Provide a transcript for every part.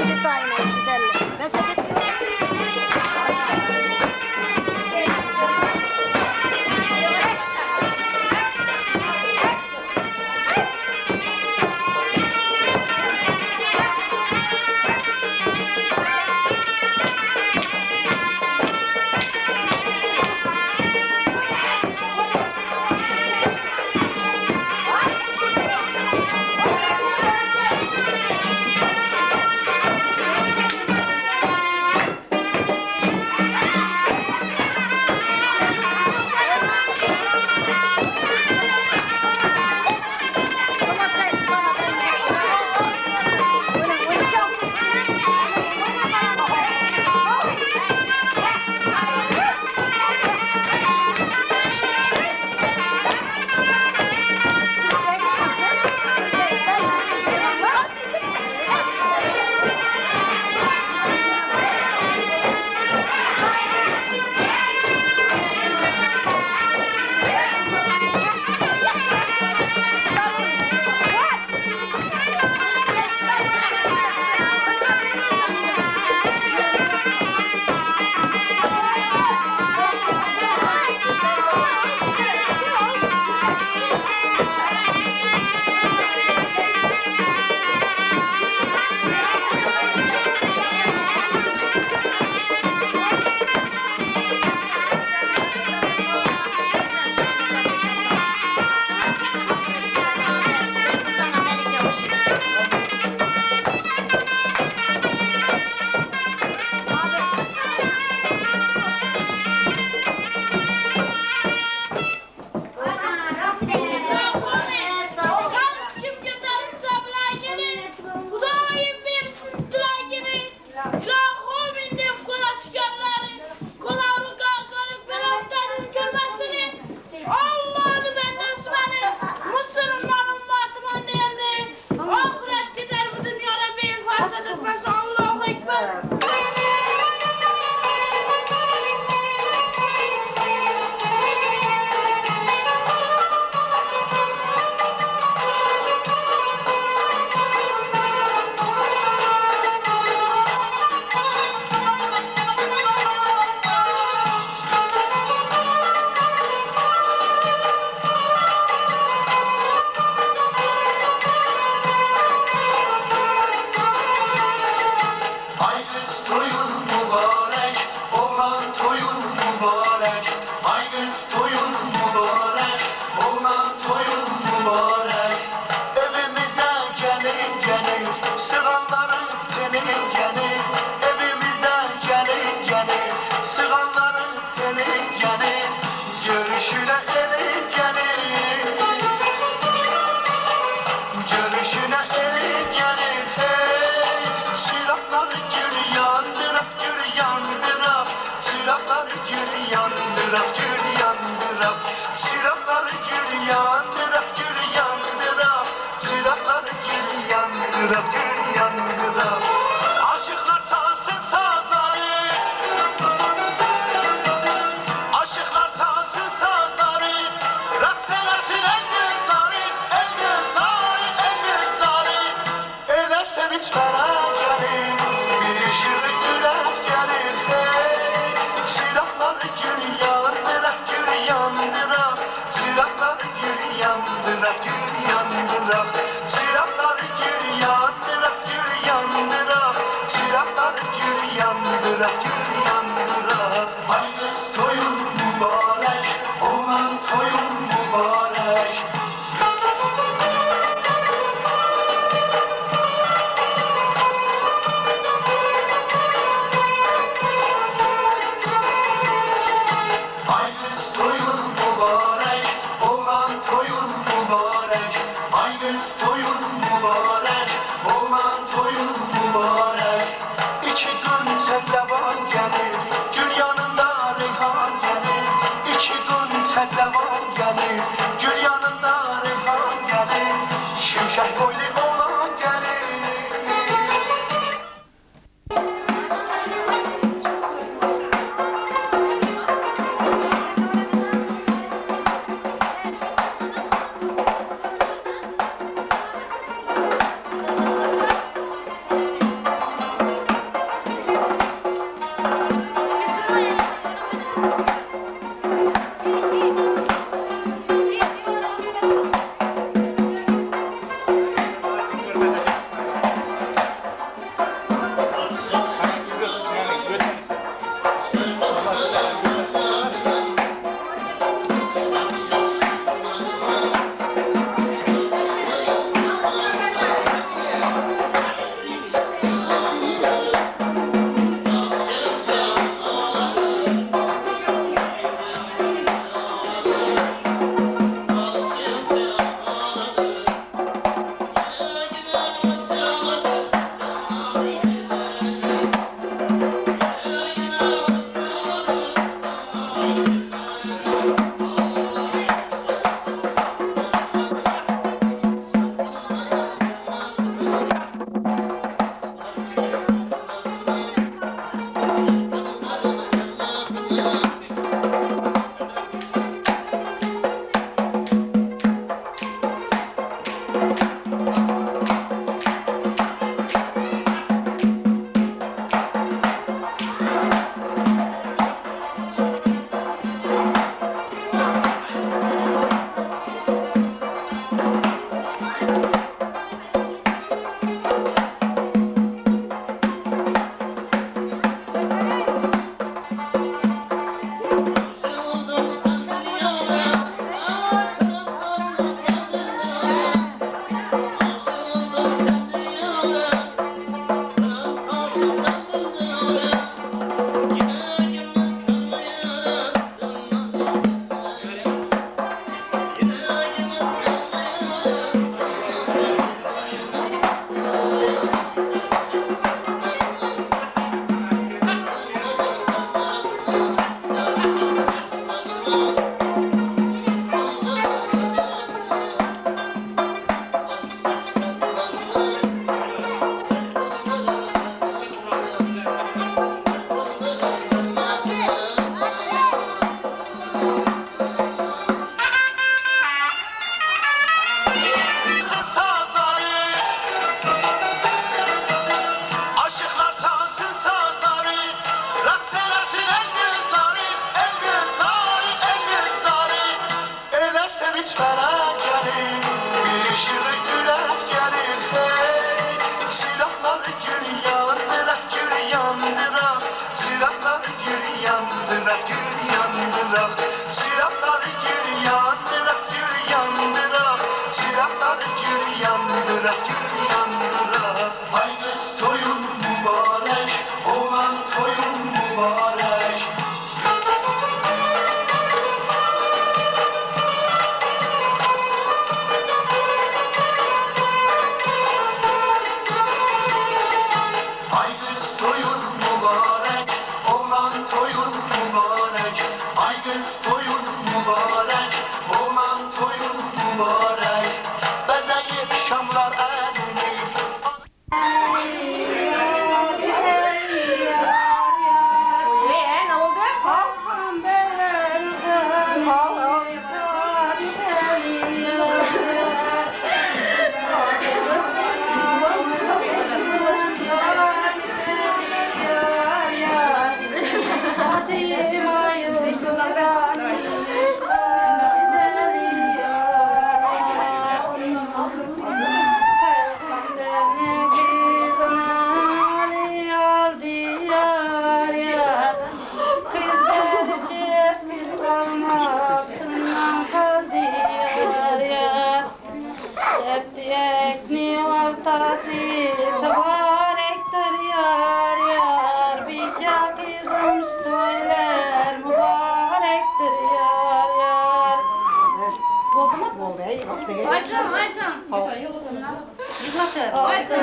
Basit ayna 350. Ben sepet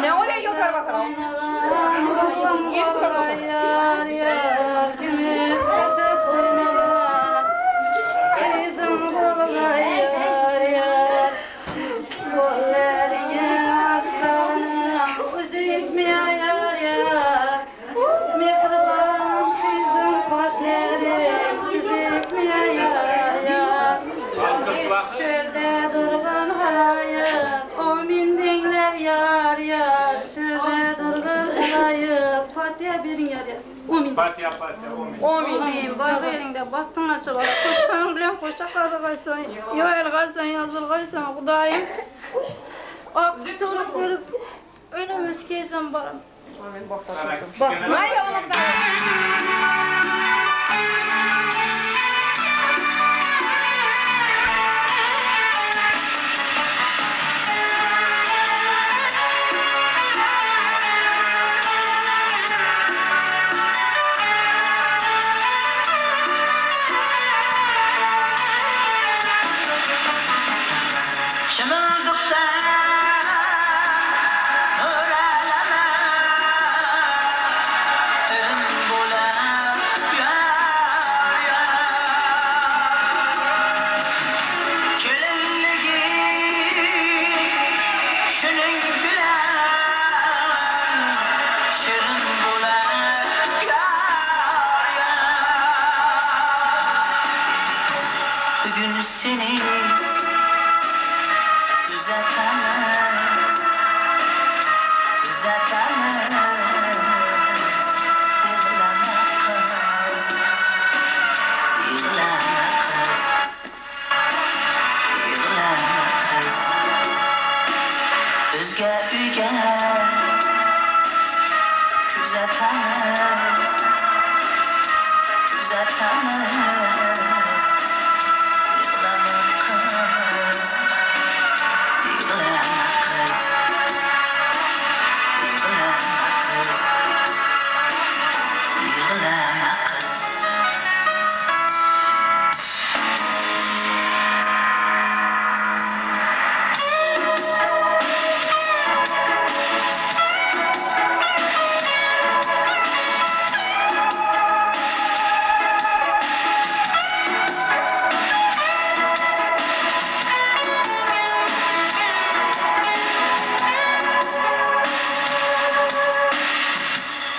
Ne oluyor yukarı bakalım? Yar yar gümüş kaşık boynuna kızım bulgay yar yar kollarına aslanım uzuk mi yar yar mihriban kızım kaşlarım süzük mi yar yar şöyle durgun halayık o mindingler yar yar şöyle durgun halayık Fatiha verin yar yar o min Fatiha, o min bak yerinde baktın açılar koşkanın bilen koşakları kaysan yo el kaysan yazıl kaysan kudayım ak çoluk görüp önümüz keysen barım Bak, haydi oğlum da. Şımıldıktan öğreleme Tüm bulan yar yar Kilinligi şunun bilen Şirin bulan yar yar Bugün seni Düzeltemez, Dinleme kız, Özge üge, Küzetemez,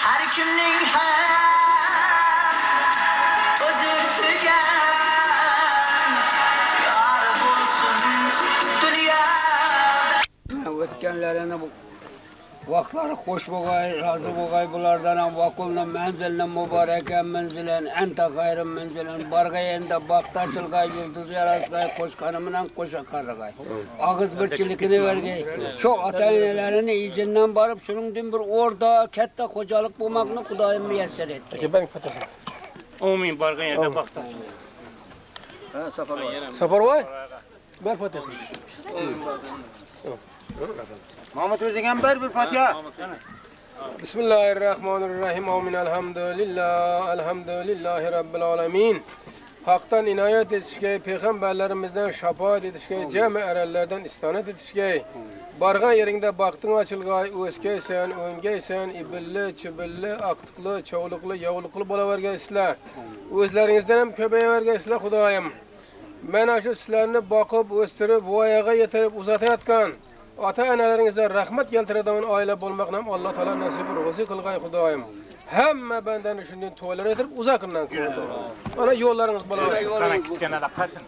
Her kimnin özü sügen Yar bulsun dünyada O'tganlarini vaqtlari xush bo'lg'ay, rozi bo'lg'ay bulardan ham vakulni manzilni muborakan manzilan anta xayrim manzilan bargayenda baxta açılgay yulduz yarasgay qo'shqani bilan qo'sha qarg'ay. Og'iz birchilikini vergay. Shu ota-onalarini izindən barib shuningdan bir o'rda katta xo'jalik bo'lmoqni Xudoyim muyassar etdi. Amin, bargan yerde bakta. Safar var. Ver Fatiha'sını. Mahmut Özdeğen bir Fatiha. Bismillahirrahmanirrahim. Amin. Elhamdülillahi Rabbil alemin. Hak'tan inayet etişke, peygamberlerimizden şefaat etişke, cemi erellerden istanet etişke. Bargan yerinde baktın açılgay, öskeysen, öngeysen, ibilli, çıbilli, aktıklı, çoğuluklu, yavuluklu bolavergeysizler. Özlerinizden hem köpeğe vergeysizler Hudayım. Ben şu sizlerini bakıp, östürüp, bu ayağa yetirip uzatayatkan. Ata-analarınıza rahmet keltiradigan aile bolmaknam Allah Teala nasip ruzi kılgay Hudayım. Hemme benden düşündüğün tuvalet edip uzakından kurdu. Bana yollarınız bolaversin. Sana kitkene de katın.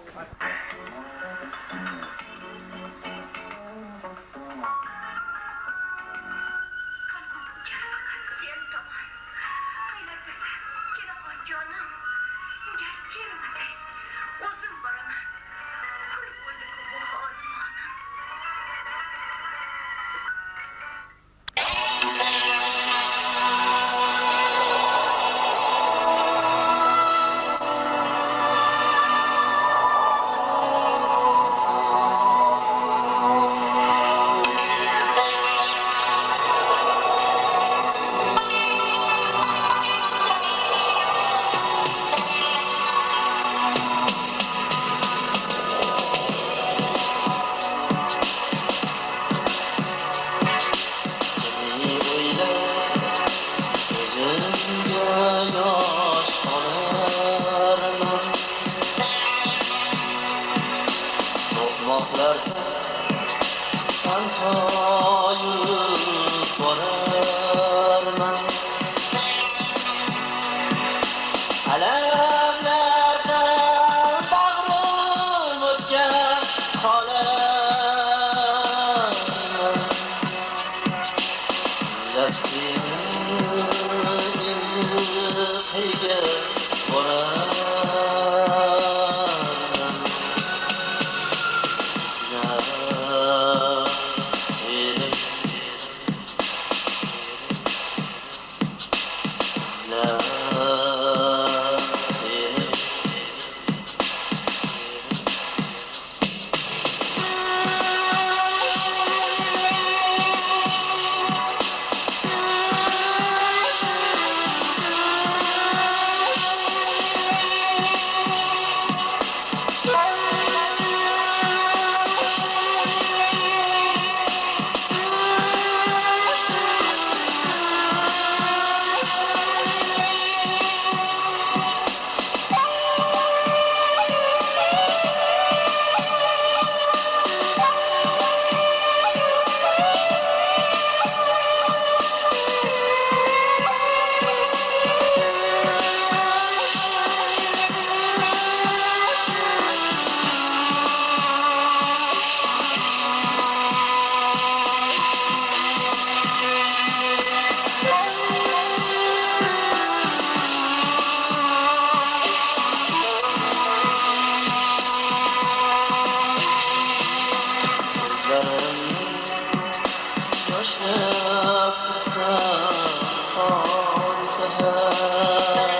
yosh olarman So'qmoqlarda tanhoyib borarman Alamlardan bag'rim o'tgan solarman Izlab seni qayga borarman Izlab seni izlab seni Yoshlab tursam sahar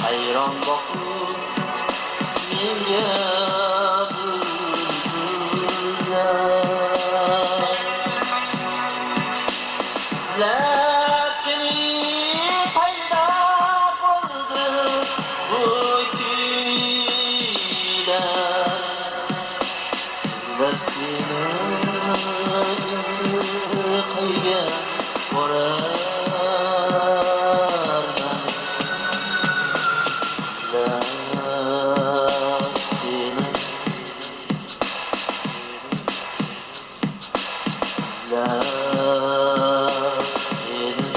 Hayron boqib menga bulbullar Izlab seni paydo qildi bu kuylar Izlab seni qayga borarman Izlab seni izlab seni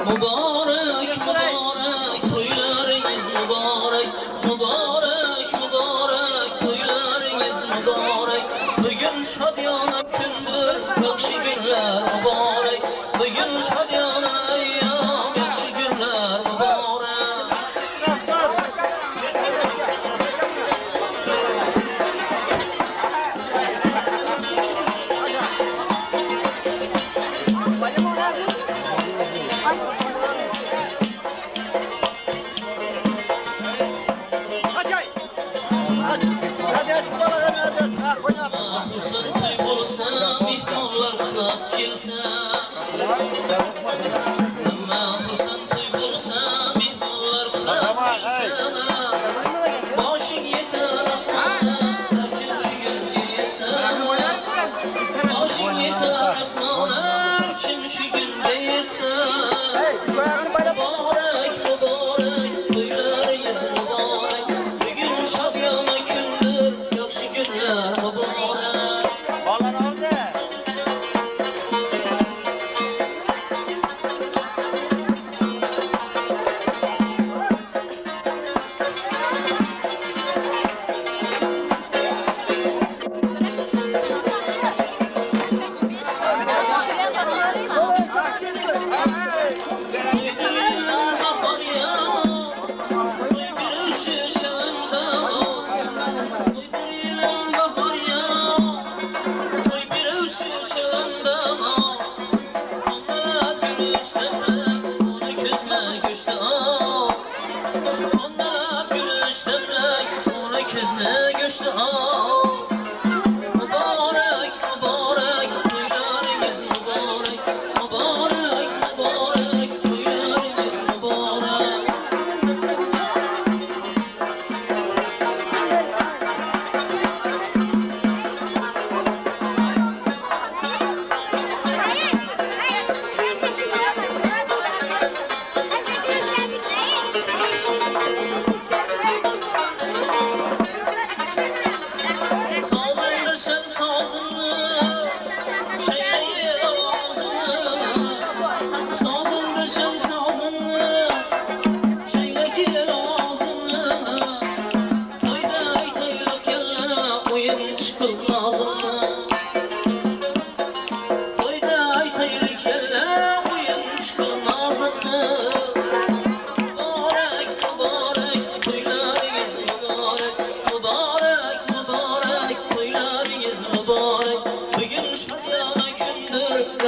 Mübarek mübarek toylarınız mübarek Mübarek mübarek toylarınız mübarek Bugün şadyana gündür yakşı günler mübarek Bugün şadyana eyyam yakşı günler mübarek Mahpusun kaybolsa, mihmorlar kılap kelsa Mahpusun kaybolsa, mihmorlar kılap kelsa Boshing yetar osmona, har kim shu yo'lga yetsa Boshing yetar osmona, har kim shu yo'lga yetsa Muborak, muborak, to'ylaringiz muborak Bugun shodiyona kundir, yaxshi kunlar muborak Mübarek, mübarek, toylarınız mübarek Mübarek, mübarek, toylarınız mübarek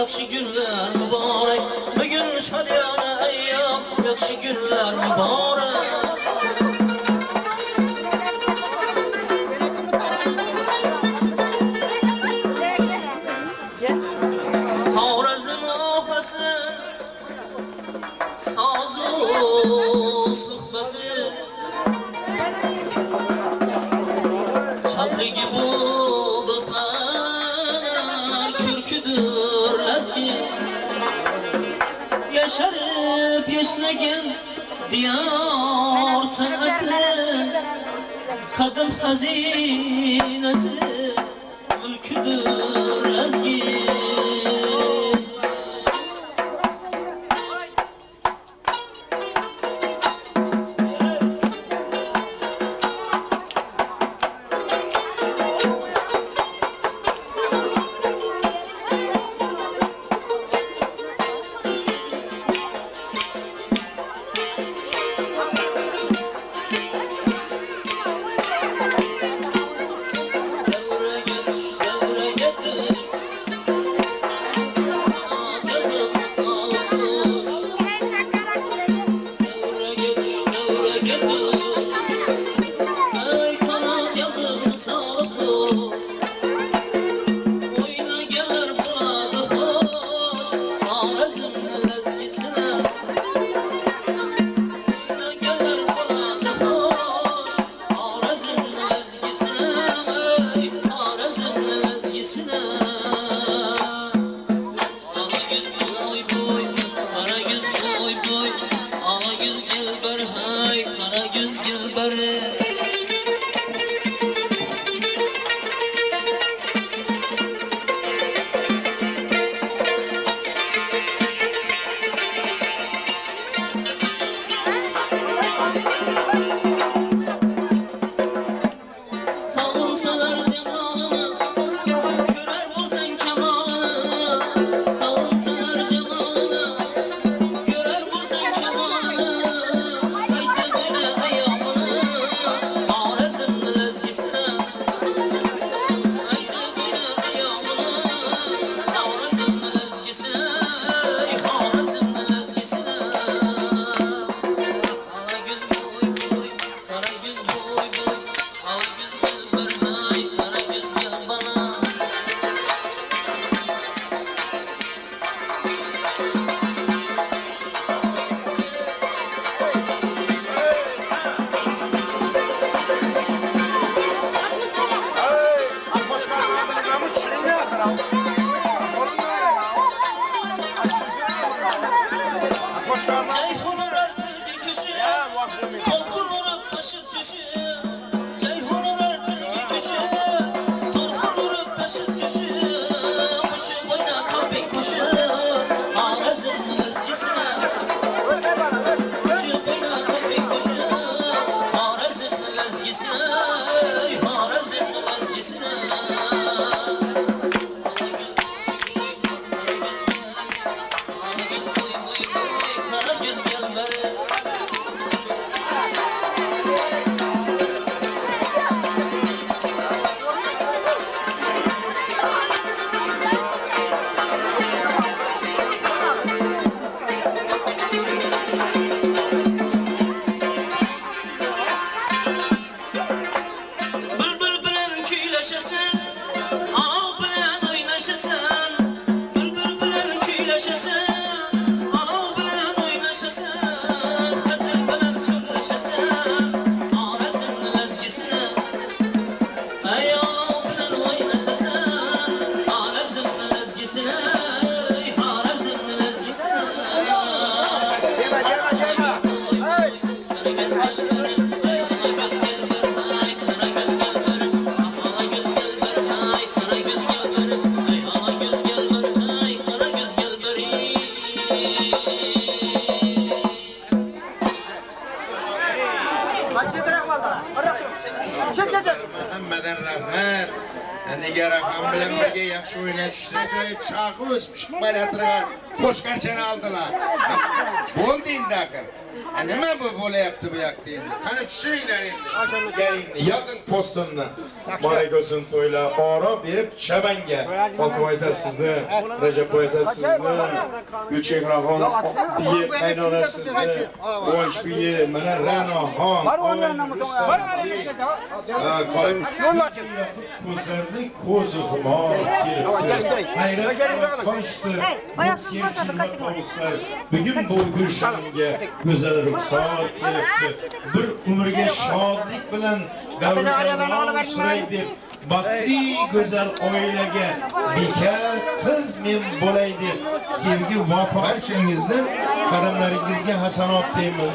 yaxshi günler mübarek. Bugün şadyana ayyam, yaxshi günler mübarek. Xorazm ohasi, sozu suhbati, şadligi bu dostlar kürküdür lazgi. Yaşarıp yaşlagan diyar sanatli, kadim hazinesi mülküdür lazgi. Hammadan rahmat. Nigar ham bilan birga yaxshi o'ynashishda chaqi o'sib chiqib kelayotgan qo'shqarchani oldilar. Bo'ldi endi aka. Nima bu bo'layapti bu yoqdaymiz? Qani tushiringlar endi. Gelin yazın postunni. Maraykosun to'ylar oro berib Chabanga. Oltib ayta sizni, Rajab ayta sizni, Gulchehrahon biye qaynona sizni, Quvonch biye mana Ranoxon. Ko'zlarning ko'zi xumor kelibdi. Hayrat qolishdi. Bugun bu Gulshanimga go'zal ruxsat kelibdi. Bir umrga shodlik bilan davlatlarni suray deb baxtli go'zal oilaga bekar qiz men bo'lay deb sevgi vafo barchangizni qadamlaringizga hasanot deymiz.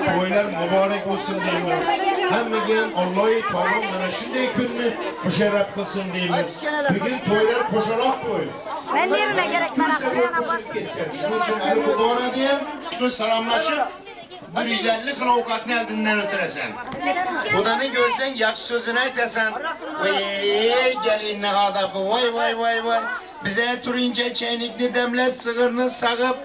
To'ylar muborak bo'lsin deymiz. Hammaga Alloh taolo mana shunday kunni musharraf qilsin deymiz. Bugun to'ylar qo'shaloq to'y. Ben yerine gerek bana yana baksın. Shuning uchun bu borada ham shu salomlashib 150 kilo ovqatni oldindan o'tirasan. Xudoni ko'rsang yaxshi so'zini aytasan. Voy, gelinni odabi, voy. Bize turincha chaynikni damlab, sig'irni sag'ib,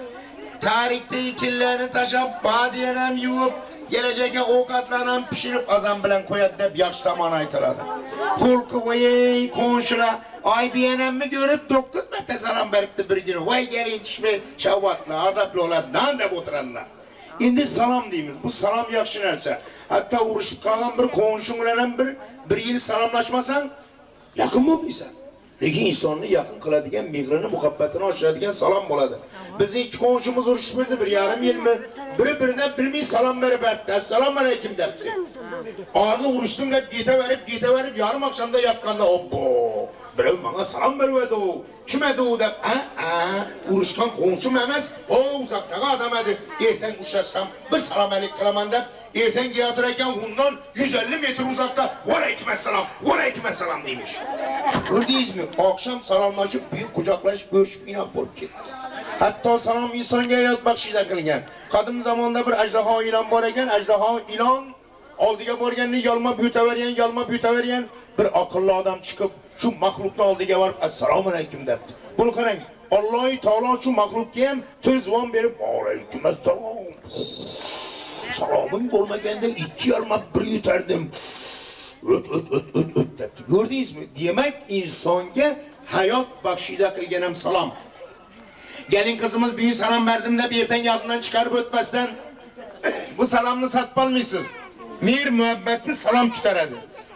tarixda ekinlarni tashab, badiyani ham yuvib, kelajakka ovqatlarni ham pishirib azon bilan qo'yadi deb yaxshi tomon aytiladi. Xulqi voy, qo'shnilar Aybiyanamni ko'rib 9 marta salom beribdi bir kun. Voy gelin tushmay, shavvatli, adabli bo'ladidan deb o'tiradilar. Endi salom deymiz. Bu salom yaxshi narsa. Hatto urushib qolgan bir qo'shning bilan bir yil salomlashmasang, yaqin bo'lmaysan. Lekin insonni yaqin qiladigan, mehrini, muhabbatini oshiradigan salom bo'ladi. Bizning ikki qo'shnimiz urushib berdi 1,5 yilmi, biri-biridan bilmay salom berib aytdi. Assalomu alaykum debdi. Orada urushdim deb ketaverib, yarim oqshomda yotganda obbo, birov menga salom berdi u. Kim edi u deb, urushgan qo'shnim emas, o uzoqdagi odam edi. Ertang ushlatsam bir salom alik qilaman deb, ertang yotar ekan undan 150 metr uzoqda va alaykum assalom demiş. Gördünüzmü? Akşam salomlashib, büyük kucaklaşıp, görüşüp inoq bo'lib ketdi. Hatto salom insonga hayot baxshida qilgan. Qadim zamonda bir ajdaho ilon bor ekan, ajdaho ilon oldiga borganni yolmab yutavergan bir aqlli odam chiqib, shu maxluqning oldiga borib assalomu alaykum debdi. Buni qarang, Alloh taolo shu maxluqqa ham tilzivon berib, alaykum assalom. Saloming bo'lmaganda 2 yolmab 1 yutardim. Öt debdi. Gördünüzmü? Demek insonga hayot baxshida qilgan ham salom. Gelin kızımız bir salam verdim de bir erten yadından çıkarıp ötmezsen bu salamını satmalmısınız. Mir muhabbetli salam tutarады.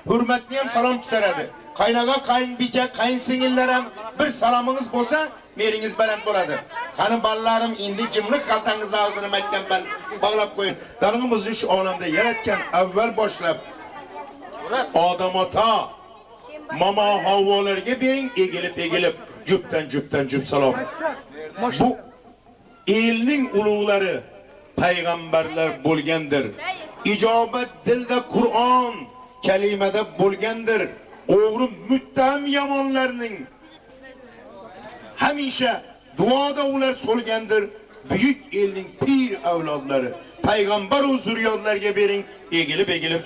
Hürmetli hem salam tutarады. Kaynağa, kayınbike, kayınsingiller hem bir salamınız olsa meriniz belent boladı. Hanım ballarım indi kimlik kaltanız ağzını mekken ben bağlap koyun. Darınımızı şu alemde yaratken evvel başlayıp Adam ata mama havvalarga bering egilip cüp salom. Bu elning ulug'lari payg'ambarlar bo'lgandir. İcabet dilde Kur'an kelimede bo'lgandir. O'g'ri muttaham yomonlarning hamisha duoda ular so'lgandir. Büyük elning pir avlodlari payg'ambar va zurriyotlarga bering egilib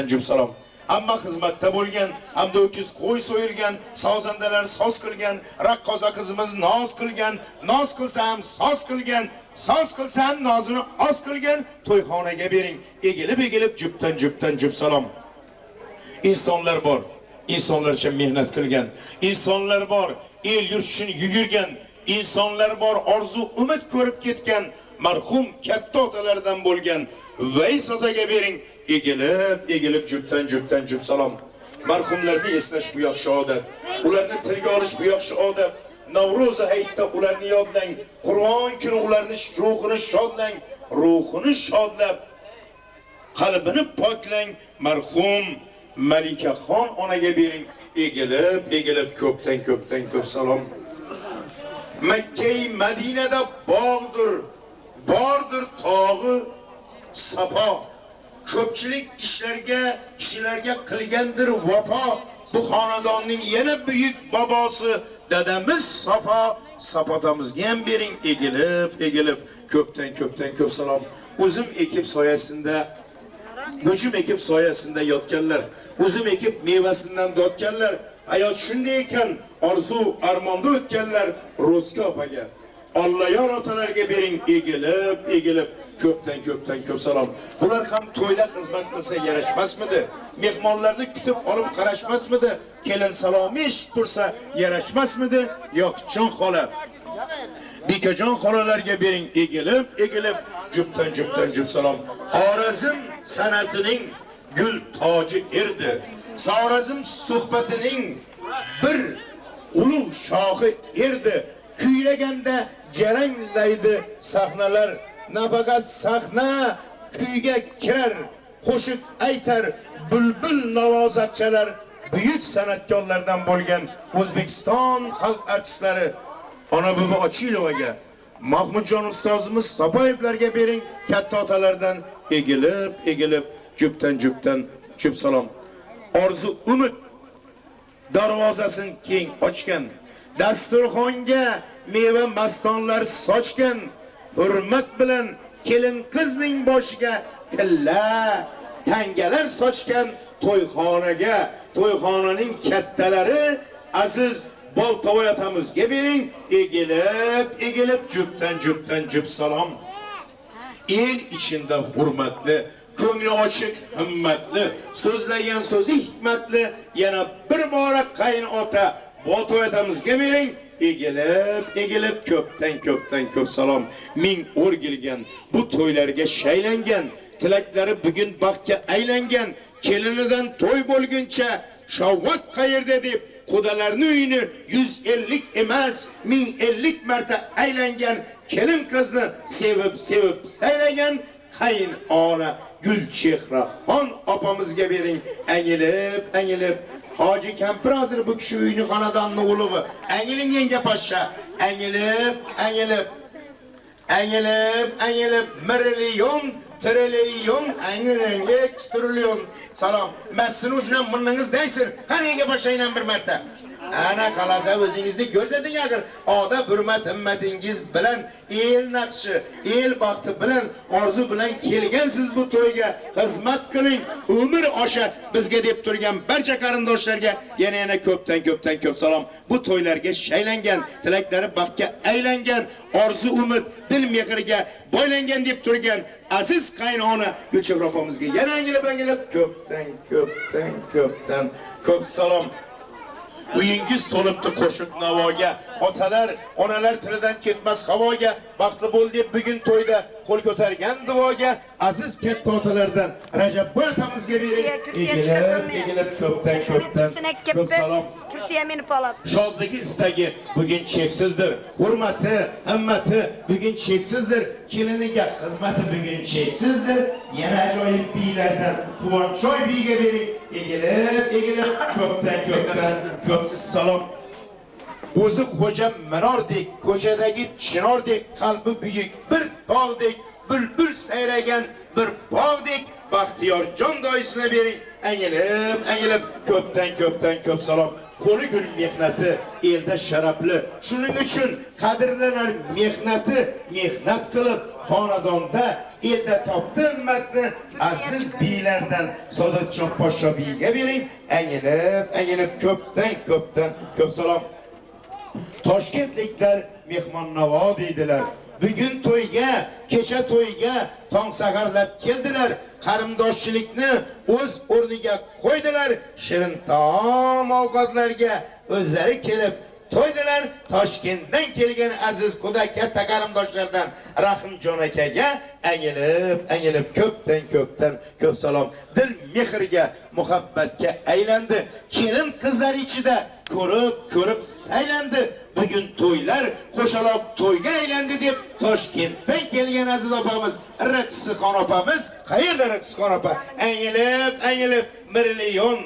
cüp salom. Amma xizmatda bo'lgan, hamda o'kiz qo'y so'yilgan, sozandalar soz qilgan, raqqosa qizimiz noz qilgan, noz qilsam soz qilgan, soz qilsam nozini oz qilgan, to'yxonaga bering, egilib cüp salom. İnsanlar bor, insonlar uchun mehnat qilgan, insonlar bor, el yurt uchun yugurgan, insonlar bor, orzu umid ko'rib ketgan, marhum katta otalardan bo'lgan Vays otaga bering. Egilib cüp salom. Marhumlarni eslash bu yaxshi odat. Ularni tilga olish bu yaxshi odat. Navro'z hayitda ularni yodlang. Qur'on kuni ularni ruhini shodlab, qalbini poklang. Marhum Malikaxon onaga bering. Egilib ko'p salom. Makka-i Madinada bordir tog'i Safa. Ko'pchilik kishilarga qilgandir vafo. Bu xonadonning yana büyük bobosi dadamiz Safotamizga ham bering. Egilib ko'p salom. Uzum ekib soyasida, go'chim ekib soyasida yotganlar, uzum ekib mevasidan dotganlar, hayot shunday ekan, orzu armonda o'tganlar Ro'zga opaga. Allayon otalarga bering, egilib, ko'p salom. Bular ham to'yda xizmat qilsa yarashmasmidi? Mehmonlarni kutib olib qarashmasmidi? Kelin salomi eshitib tursa yarashmasmidi? Yo'q, jon xola. Bikajon xolalarga bering, egilib, jup salom. Xorazm san'atining gul toji erdi. Xorazm suhbatining bir ulug' shohi erdi. Kuylaganda jaranglaydi sahnalar, nafaqat sahna kuyga kirar, qo'shiq aytar bulbul navozatchalar. Buyuk san'atkorlardan bo'lgan O'zbekiston xalq artistlari Ona Bobo Ochilovaga, Mahmudjon ustozimiz Sapoyevlarga bering, katta otalardan egilib, jup salom. Orzu umid darvozasini keng ochgan, dasturxonga meva mastonlar sochgan, hurmat bilan kelin qizning boshiga tilla tangalar sochgan to'yxonaning kattalari aziz Boltovoy otamizga bering, egilib, jup salom. El ichida hurmatli, ko'ngli ochiq, himmatli, so'zlagan so'zi hikmatli yana bir bora qaynota Boltovoy otamizga bering, egilib, ko'p salom. Ming o'rgilgan, bu to'ylarga shaylangan, tilaklari bugun baxtga aylangan, kelinidan to'y bo'lguncha shavvat qayerda deb Qudalarning uyini 150 emas 1050 marta aylangan, kelin qizni sevib saylagan qaynona Gulchehraxon opamizga bering, angilib. Hoji kampir hozir bu kishi uyini xonadonni ulug'i. Angiling yenga poshsha, angilib, milyon, trilyon, angiling ekstrilyon. Salom. Massin uchun munningiz deysin. Qani yenga poshshaydan bir marta. Ana xalasa o'zingizni ko'rsating agar odab hurmat himmatingiz bilan el naqshi, el baxti bilan, orzu bilan kelgansiz bu to'yga xizmat qiling. Umr osha bizga deb turgan barcha qarindoshlarga yana ko'p salom. Bu to'ylarga shaylangan, tilaklari baxtga aylangan, orzu umid dil mehriga boylangan deb turgan aziz qaynona Gulchehra opamizga yana angilib ko'p salom. Uyingiz to'libdi qo'shiq navoga, otalar, onalar tilidan ketmas havoga, baxtli bo'l deb bugun to'yda qo'l ko'targan duoga, aziz katta otalardan Rajabboy otamizga bering, egilib ko'p salom. Kursiga minib olib. Shodligi istagi bugun cheksizdir, hurmati, himmati bugun cheksizdir, keliniga xizmati bugun cheksizdir. Yana ajoyib biylardan Quvonchoy biyga bering, egilib ko'p salom. O'zi xo'ja minordek, ko'chadagi chinordek, qalbi buyuk bir tog'dek, bulbul sayragan bir bog'dek Baxtiyor jon doisini bering, angilib ko'p salom. Qo'li gul mehnati elda sharafli, shuning uchun qadrlanar mehnat qilib xonadonda elda topdi himmatni aziz biylardan Saodatjon poshsho biyga bering, angilib ko'p salom. Toshkentliklar mehmon navo deydilar. Bugun to'yga, kecha to'yga tong saharlab keldilar. Qarindoshchilikni o'z o'rniga qo'ydilar. Shirin taom ovqatlarga o'zlari kelib to'ydilar. Toshkentdan kelgan aziz xudo katta qarindoshlardan Rahimjon akaga angilib ko'p salom. Dil mehriga, muhabbatga aylandi. Kelin qizlar ichida ko'rib saylandi. Bugun to'ylar qo'shaloq to'yga aylandi deb Toshkentdan kelgan aziz opamiz Raqsixon opamiz, qayerda Raqsixon opa? Angilib milyon,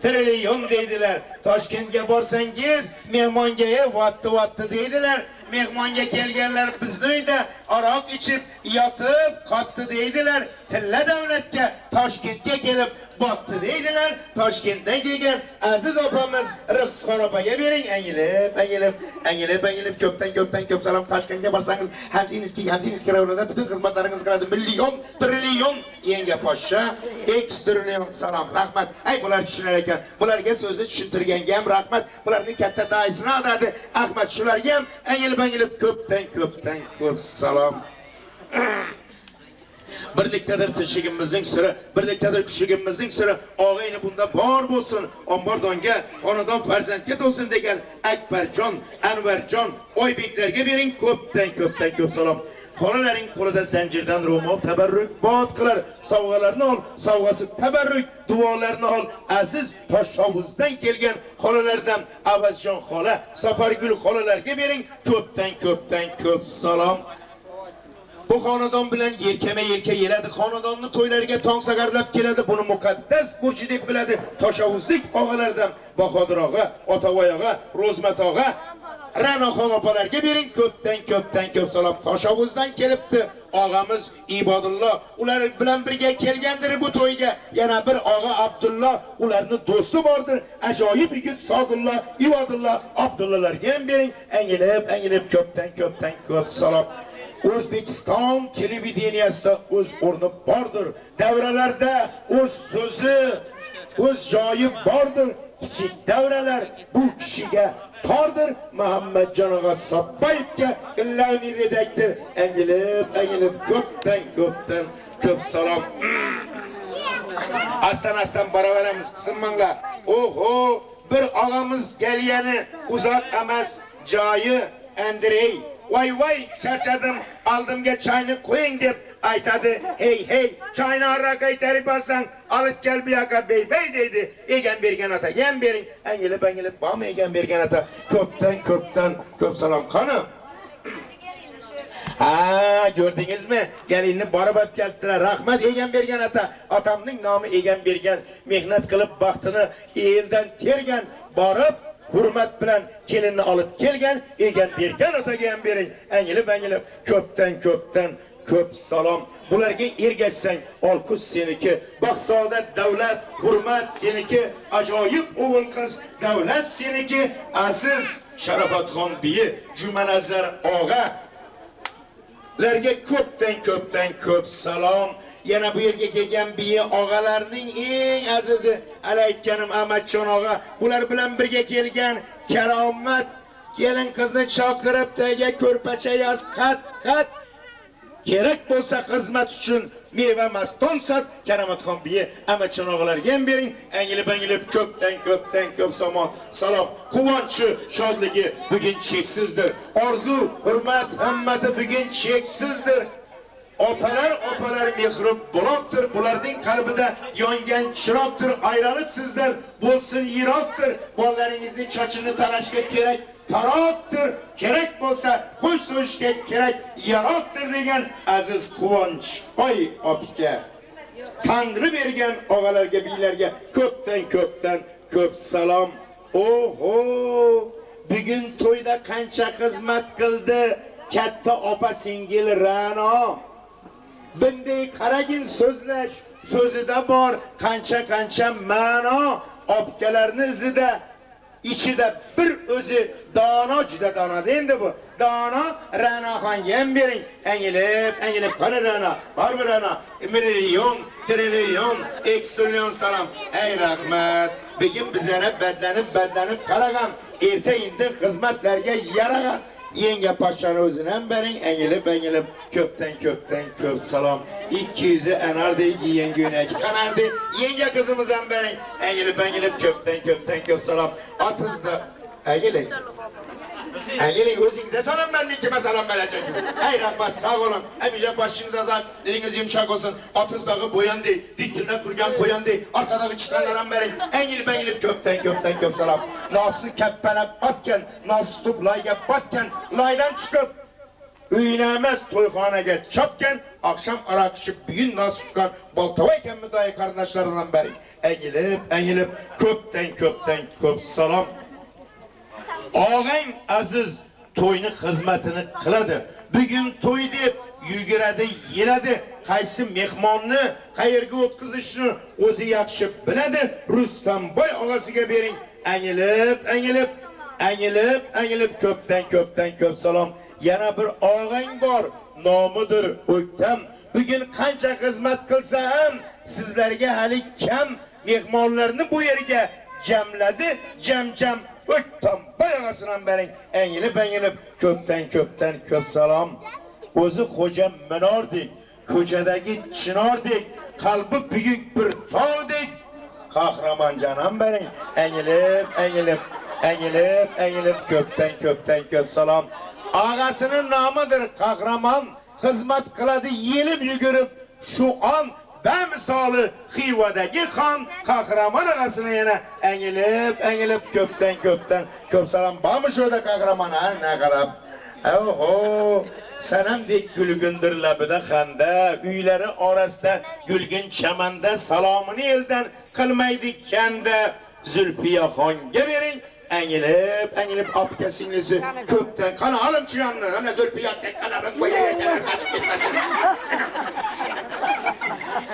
trilyon deydilar. Toshkentga borsangiz mehmonga vatti deydilar. Mehmonga kelganlar bizning uyda aroq ichib, yotib, qotdi deydilar. tilla davlatga Toshkentga kelib botdi deydilar. Toshkentdan kelgan aziz opamiz Rixsixon opaga bering. Angilib ko'p salom. Toshkentga borsangiz hamsingiz kiravlarda butun xizmatlaringiz qiladi. Million, trillion yenga poshsha, x trillion salom. Rahmat. Ay bular tushunar ekan. Bularga so'zni tushuntirganga ham rahmat. Bularning katta daisini adadi Ahmad shularga ham angilib ko'p salom. Birlikdadir tinchligimizning siri, birlikdadir kuchligimizning siri. Og'ayni bunda bor bo'lsin, ombordonga, xonadon farzandga to'sin degan Akbarjon, Anvarjon, Oybeklarga bering ko'p salom. Xonalaring qo'lida zanjirdan ro'mol tabarruk bot qilar. Sovg'alarni ol, sovg'asi tabarruk, duolarni ol. Aziz Toshshovuzdan kelgan xolalardan Avazjon xola, Safargul xolalarga bering ko'p salom. Bu xonadon bilan yelkama yeladi. Xonadonni to'ylariga tong sagarlab keladi. Buni muqaddas burchi deb biladi. Toshovuzlik og'alardan Bahodir og'a, Otavoy og'a, Ro'zmat og'a, Ra'noxon opalarga bering ko'p salom. Toshovuzdan kelibdi og'amiz Ibodullo. Ular bilan birga kelgandir bu to'yga. Yana bir og'a Abdullo, ularning do'sti bordir. Ajoyib yigit Sodullo, Ibodullo, Abdullalarga ham bering. Angilib ko'p salom. O'zbekiston televideniyasida o'z o'rni bordir. Davralarda o'z so'zi, o'z joyi bordir. Kichik davralar bu kishiga tordir. Muhammadjon og'a Sopbayevga illavni redaktor angilib ko'p salom. Astan baravaramiz qismanglar. Oho, bir og'amiz Galyani uzoq emas joyi Andrey. Voy charchadim, oldimga choyni qo'ying deb aytadi. Hey, choyni araq aytarib olsang, olib kel bu yoqqa bey deydi. Egan bergan otaga ham bering. Angilib bormi egan bergan ota. Ko'p salom qani. Gördingizmi? Galinni borib olib keldilar. Rahmat egan bergan ota. Otamning nomi egan bergan, mehnat qilib baxtini eldan tergan, borib hurmat bilan kelinni olib kelgan, egan bergan otaga ham bering. Angilib ko'p salom. Bularga ergashsang, olqus seniki, baxtsaodat, davlat, hurmat seniki, ajoyib o'g'il qiz, davlat seniki, aziz Sharofatxon biyi, Jumanazar og'a larga ko'p salom. Yana bu yerga kelgan biyi og'alarning eng azizi alaytganim Ahmadjon og'a. Bular bilan birga kelgan karomat kelin qizni chaqirib tagiga ko'rpacha yoz qat. Kerak bo'lsa xizmat uchun meva maston sat. Karomatxon biyi Ahmadjon og'alarga ham bering. Angilib ko'p salom. Quvonchi, shodligi bugun cheksizdir. Orzu, hurmat, himmati bugun cheksizdir. Opalar mehrib buloqdir. Bularning qalbida yongan chiroqdir. Ayriliq sizdan bo'lsin yiroqdir. Bolalaringizning chochini tarashga kerak taroqdir. Kerak bo'lsa qo'sh so'yishga kerak yaroqdir degan aziz Quvonch oy opga. Tangri bergan og'alarga, biylarga ko'p salom. Oho! Bugun to'yda qancha xizmat qildi katta opa singil Ra'no. Bunday qaragin so'zlash, so'zida bor qancha ma'no. Opkalarning izida ichida bir o'zi dono, juda dono endi bu. Dono Ra'noxonga ham bering. Angilib qani Ra'no, bormi Ra'no? Million, trillion, x trillion salom. Ey rahmat. Bugun bizlarga badlanib qaragan, erta indi xizmatlarga yaragan yenga poshshani o'zini ham bering. Angilib ko'p salom. 200 anardagi yenga o'ynaki qanardi yenga qizimiz ham bering. Angilib ko'p salom. Otizda Angeling o'zingizga salom bermikima salom beracaqsiz. Ey rahmat, sog' bo'ling. Hamisha boshingiz azam, dilingiz yumshoq bo'lsin. Otizdagi bo'yandi, dikilib turgan qo'yandi, orqadagi chiqanlar ham bering. Angilib ko'p salom. Nosi kappalab otgan, nosi tublayga botgan, loydan chiqib uyina emas to'yxonaga chopgan, oqshom aroq ichib bugun nos tutgan Boltovoy kamidagi qarindoshlaridan bering. Angilib ko'p salom. Og'ang aziz to'yni xizmatini qiladi. Bugun to'y deb yuguradi, yeladi. Qaysi mehmonni qayerga o'tkazishni o'zi yaxshi biladi. Rustamboy og'asiga bering. Angilib ko'pdan ko'p salom. Yana bir og'ang bor, nomidir O'ktam. Bugun qancha xizmat qilsa ham sizlarga hali kam mehmonlarni bu yerga jamladi. Jam O'ktamboy og'asidan bering. Angilib ko'pdan ko'p salom. O'zi xo'ja minordek, ko'chadagi chinordek, qalbi buyuk bir tog'dek qahramon janam bering. Angilib ko'pdan ko'p salom. Ağasının namıdır kahraman, hizmet kıladı yelip yugurib şu an bemisalı Xivadagi xon kahraman ağasına yana engilib köpten köp salam. Bamış orada kahraman ha ne qarab. Oho, sanamdek gülgündür labida xanda, uyları orasida gülgün chamanda salomini eldan qilmaydi kanda. Zulfiya xonga bering. Engilib apka singlisi köpten kana alın çıyanını hani Zülfiya tek kanarın bu yere kaçıp gitmesin.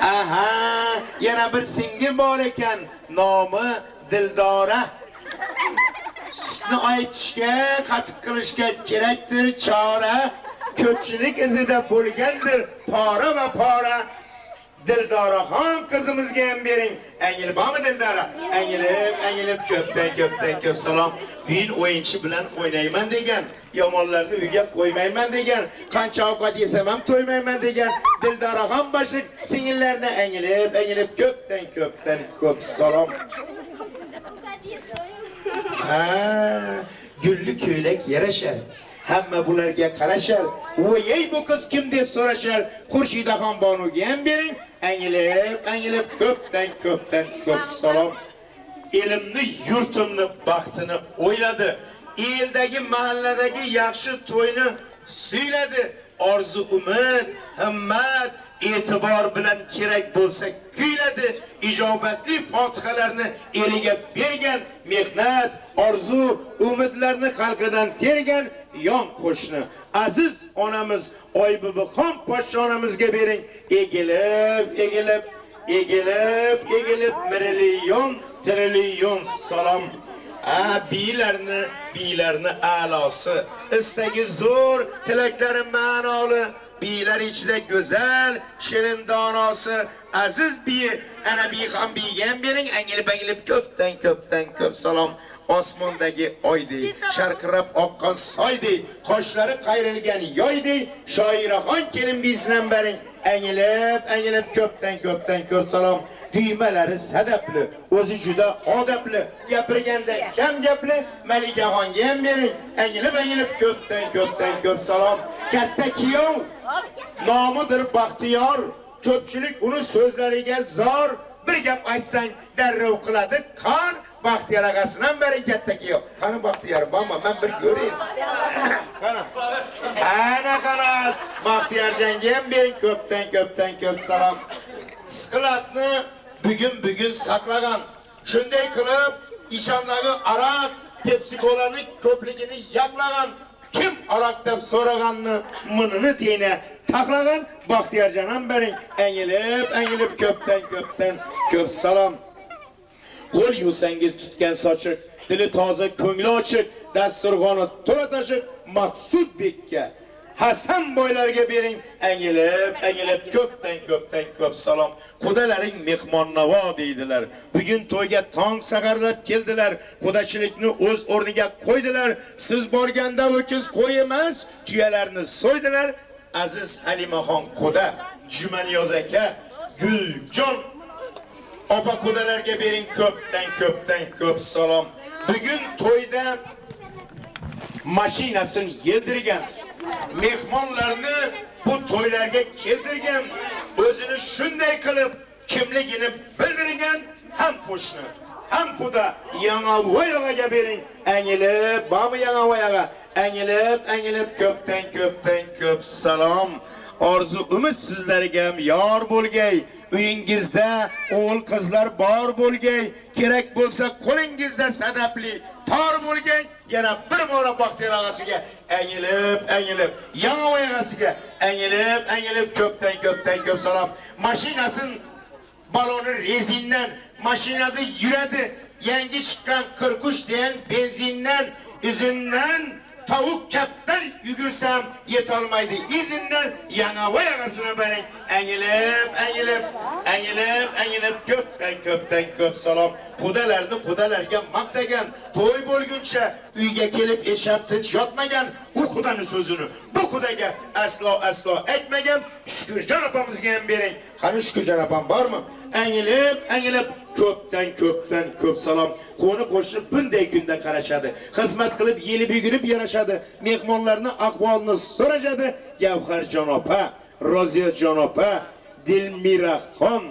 Aha, yana bir singil bor ekan, nomi Dildora. Sutni aytishga, qatiq qilishga kerakdir chora. Ko'pchilik izida bo'lgandir pora va pora. Dildoraxon qizimizga ham bering. Angilib bormi Dildora? Angilib ko'pdan ko'p salom. Men o'yinchi bilan o'ynayman degan, yomonlarni uyga qo'ymayman degan, qancha ovqat yesam ham to'ymayman degan Dildoraxon boshliq singillarni angilib ko'pdan ko'p salom. Ha, gulli ko'ylak yarashar. Hamma bularga qarashar. Voyey bu qiz kim deb so'rashar. Xurshidxon Bonuga ham bering. Angilib ko'pdan ko'p salom. Elimni, yurtimni, baxtini o'yladi. Eldagi, mahalladagi yaxshi to'yni suyladi. Orzu, umid, himmat, e'tibor bilan kerak bo'lsa kuyladi. Ijobatli fotihalarni eliga bergan, mehnat, orzu, umidlarni xalqidan tergan yon qo'shni aziz onamiz Oybibixon poshshonamizga bering. Egilib trillion salom. Biylarni a'losi, istagi zo'r, tilaklari ma'noli, biylar ichida go'zal, shirin donosi aziz biy, ana bixon biygan bering. Angilib ko'pdan ko'p salom. Osmondagi oydek, sharqirab oqqan soydek, qoshlari qayrilgan yoydek, Shoiraxon kelin biysidan bering. Angilib ko'pdan ko'p salom. Duymalari sadapli, o'zi juda odobli, gapirganda kam gapli Malikaxonga ham bering. Angilib ko'pdan ko'p salom. Katta kiyov, nomidir Baxtiyor, ko'pchilik uni so'zlariga zor, bir gap aytsang darrov qiladi qon. Baxtiyor ag'asidan beri katta kiyov. Qani Baxtiyor, bormi? Men bir ko'ring. Qani. Ana qaras, Baxtiyorjonga ham bering ko'pdan ko'p salom. Siqlatni bugun saqlagan. Shunday qilib, ishondagi aroq, Pepsi-Cola'ning ko'pligini yaqlagan, kim aroq deb so'raganni munini tiyna taqlagan Baxtiyorjon ham bering. Angilib ko'pdan ko'p salom. Qo'l yuvsangiz tutgan sochiq, dili toza, ko'ngli ochiq, dasturxoni to'la tashiq Maqsud bekka, Hasan boylarga bering. Angilib ko'pdan ko'p salom. Qudalaring mehmon navo deydilar. Bugun to'yga tong saharlab keldilar. Qudachilikni o'z o'rniga qo'ydilar. Siz borganda o'kiz qo'y emas, tuyalarni so'ydilar. Aziz Halimaxon quda, Jumaniyoz aka, Guljon opa qudalarga bering ko'pdan ko'p salom. Bugun to'yda mashinasini yedirgan, mehmonlarni bu to'ylarga keltirgan, o'zini shunday qilib kimligini bildirgan ham qo'shni, ham quda Yangovoyga bering. Angilib, bormi Yangovoyga? Angilib ko'pdan ko'p salom. Orzu umid sizlarga ham yor bo'lgay. Uyingizda o'g'il qizlar bor bo'lgay. Kerak bo'lsa qo'lingizda sadapli tor bo'lgay. Yana bir bora Baxtiyor og'asiga Engilip, yana oyağasıga engilip, köp salam. Maşinasın balonu rezinden, maşinada yüredi, yengi çıkan 43 diyen benzinden, izinden, tavuk kaptan yürürsem yetolmaydı. İzinden yana oyağasına benim engilip, köp salam. Kudalarga maktagan, to'y bo'lguncha uyga kelib eshab tinch yotmagan, u Xudoning so'zini bu Xudoga aslo aytmagan. Shukurjon opamizga ham bering. Qani Shukurjon opam bormi? Engilib, ko'p salam. Qo'ni qo'shni bunday kunda qarashadi. Xizmat qilib, yelib yugurib yarashadi. Mehmonlarning ahvolini so'rashadi. Gavharjon opa, Roziyajon opa, Dilmiraxon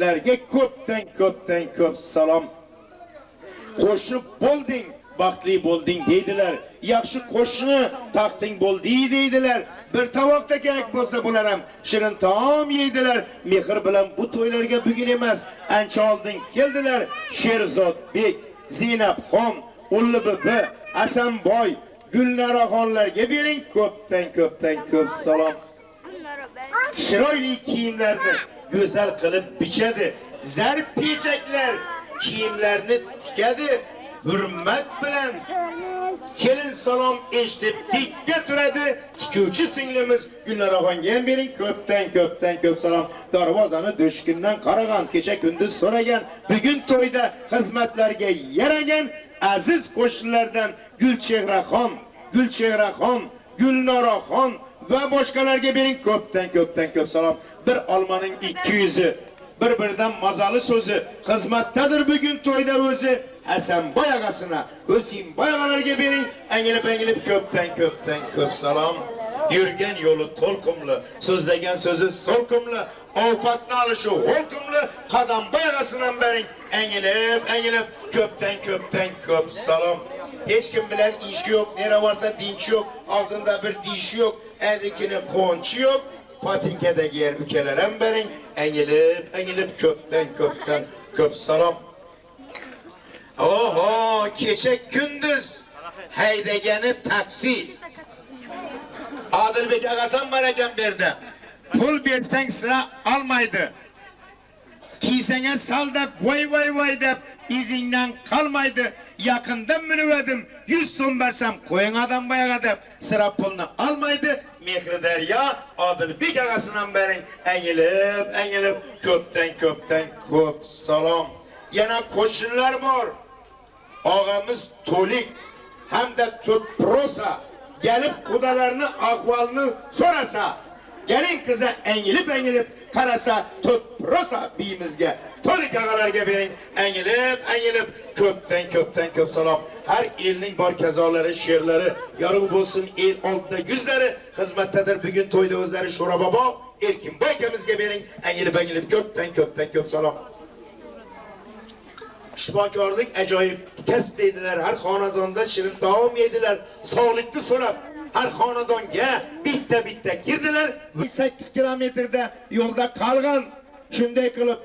larga ko'p salom. Qo'shib bo'lding, baxtli bo'lding deydilar. Yaxshi qo'shni taxting bo'ldi deydilar. Bir tovoqda kerak bo'lsa bular ham shirin taom yeydilar. Mehr bilan bu to'ylarga bugun emas, ancha oldin keldilar. Sherzodbek, Zeynabxon, Ullibibi, Hasanboy, Gulnaraxonlarga bering ko'p salom. Chiroyli kiyimlarni go'zal qilib bichadi. Zarb pechaklar kiyimlarni tikadi. Hurmat bilan kelin salom eshitib tikka turadi. Tikuvchi singlimiz Gulnaraxonga ham bering ko'p salom. Darvozani do'shkindan qaragan, kecha kunduz so'ragan, bugun to'yda xizmatlarga yaragan aziz qo'shnilardan Gulchehraxon, Gulnoraxon va boshqalarga bering ko'p salom. Bir olmaning 200i, bir-biridan mazali so'zi, xizmatdadir bugun to'yda o'zi. Hasanboy og'asina, O'simboy og'alarga bering, engilib ko'p salom. Yurgan yo'li to'lqimli, so'zlagan so'zi so'lqimli, ovqatni olishi o'lqimli, Qadamboy og'asidan bering, engilib ko'p salom. Hech kim bilan ishi yo'q, nera borsa dinchi yo'q, og'zida bir dishi yo'q, adikini qo'nchi yo'q. Patinkadagi yer ukalar ham bering, engilib ko'p salom. Oho, kecha kunduz haydagani taksi. Odilbek og'asam bor ekan berdi. Pul bersang sira olmaydi. Kiysanga sal deb voy deb izingdan qolmaydi. Yaqindan minib 100 so'm bersam qo'ying adam boyaga deb sira pulni olmaydi. Mehridaryo Odilbek og'asidan bering, engilib ko'p salom. Yana qo'shnilar bor. Og'amiz To'lik hamda Prosa gelip kudalarını, ahvalını sorasa, gelin kıza engilip karasa, Prosa biyimizge, To'lik ağalarga bering, engilip köp salam. Her elinin bar kazaları, şiirleri, yarım bulsun el oldunda yüzleri, hizmettedir bugün toyda özleri Şura Baba, Erkin Baykamizge bering, engilip köp salam. Shifokorlik ajoyib kasb deydilar. Har xonadonda shirin taom yedilar. Sog'likni so'rab har xonadonga bitta kirdilar. 8 kilometrda yo'lda qolgan. Shunday qilib,